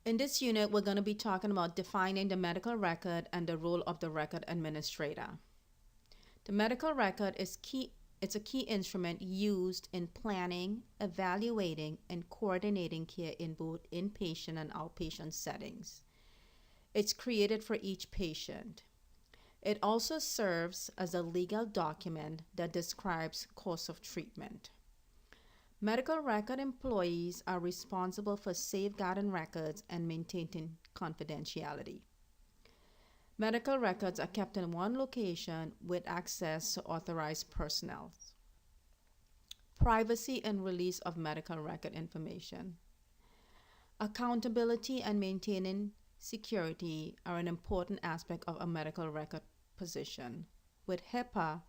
In this unit, we're going to be talking about defining the medical record and the role of the record administrator. The medical record is key. It's a key instrument used in planning, evaluating, and coordinating care in both inpatient and outpatient settings. It's created for each patient. It also serves as a legal document that describes course of treatment. Medical record employees are responsible for safeguarding records and maintaining confidentiality. Medical records are kept in one location with access to authorized personnel. Privacy and release of medical record information. Accountability and maintaining security are an important aspect of a medical record position. With HIPAA,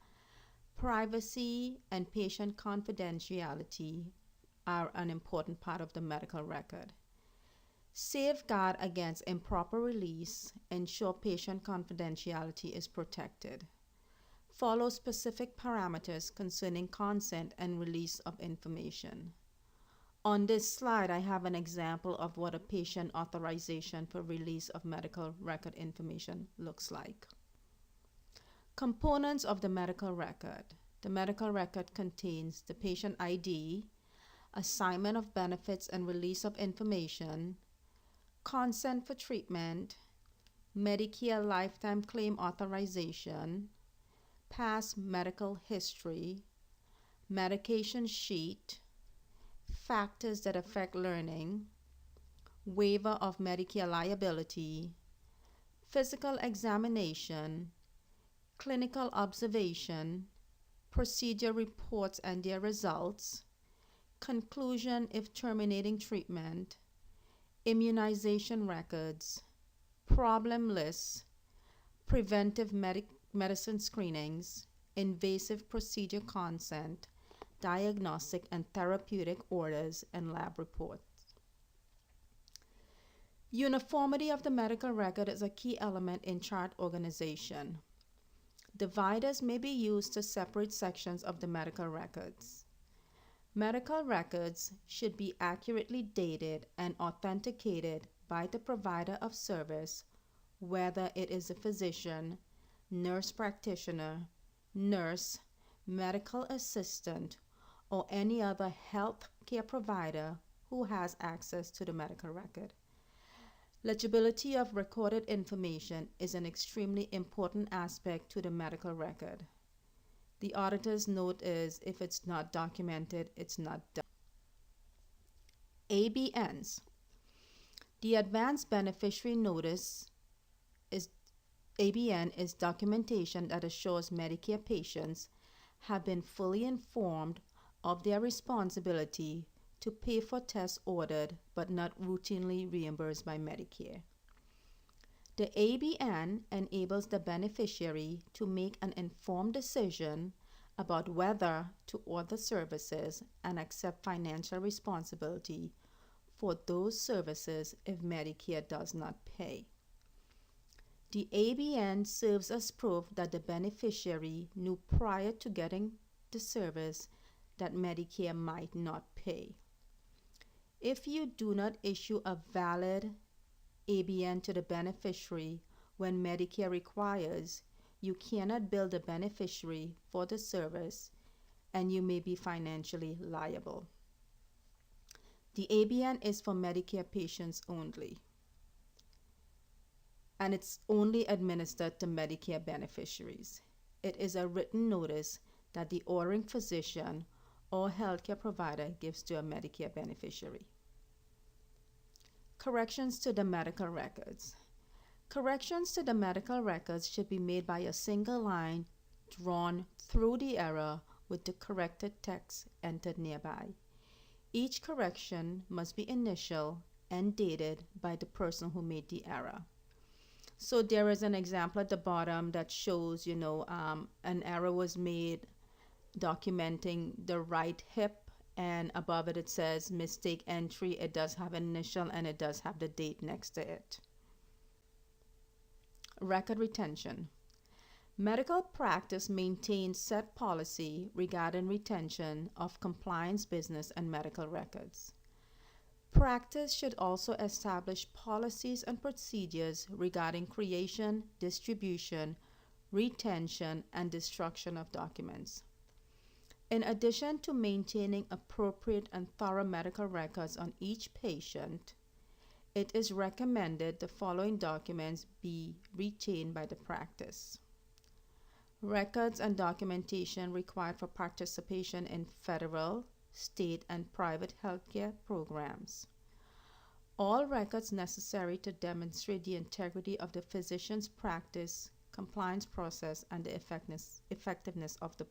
privacy and patient confidentiality are an important part of the medical record. Safeguard against improper release, ensure patient confidentiality is protected. Follow specific parameters concerning consent and release of information. On this slide, I have an example of what a patient authorization for release of medical record information looks like. Components of the medical record. The medical record contains the patient ID, assignment of benefits and release of information, consent for treatment, Medicare lifetime claim authorization, past medical history, medication sheet, factors that affect learning, waiver of Medicare liability, physical examination, clinical observation, procedure reports and their results, conclusion if terminating treatment, immunization records, problem lists, preventive medicine screenings, invasive procedure consent, diagnostic and therapeutic orders, and lab reports. Uniformity of the medical record is a key element in chart organization. Dividers may be used to separate sections of the medical records. Medical records should be accurately dated and authenticated by the provider of service, whether it is a physician, nurse practitioner, nurse, medical assistant, or any other health care provider who has access to the medical record. Legibility of recorded information is an extremely important aspect to the medical record. The auditor's note is if it's not documented, it's not done. ABNs. The Advanced Beneficiary Notice is ABN is documentation that assures Medicare patients have been fully informed of their responsibility to pay for tests ordered but not routinely reimbursed by Medicare. The ABN enables the beneficiary to make an informed decision about whether to order services and accept financial responsibility for those services if Medicare does not pay. The ABN serves as proof that the beneficiary knew prior to getting the service that Medicare might not pay. If you do not issue a valid ABN to the beneficiary when Medicare requires, you cannot bill the beneficiary for the service and you may be financially liable. The ABN is for Medicare patients only, and it's only administered to Medicare beneficiaries. It is a written notice that the ordering physician or healthcare provider gives to a Medicare beneficiary. Corrections to the medical records. Corrections to the medical records should be made by a single line drawn through the error with the corrected text entered nearby. Each correction must be initialed and dated by the person who made the error. So there is an example at the bottom that shows, an error was made documenting the right hip, and above it says mistake entry. It does have an initial and it does have the date next to it. Record retention. Medical practice maintains set policy regarding retention of compliance business and medical records. Practice should also establish policies and procedures regarding creation, distribution, retention, and destruction of documents. In addition to maintaining appropriate and thorough medical records on each patient, it is recommended the following documents be retained by the practice. Records and documentation required for participation in federal, state, and private healthcare programs. All records necessary to demonstrate the integrity of the physician's practice, compliance process, and the effectiveness of the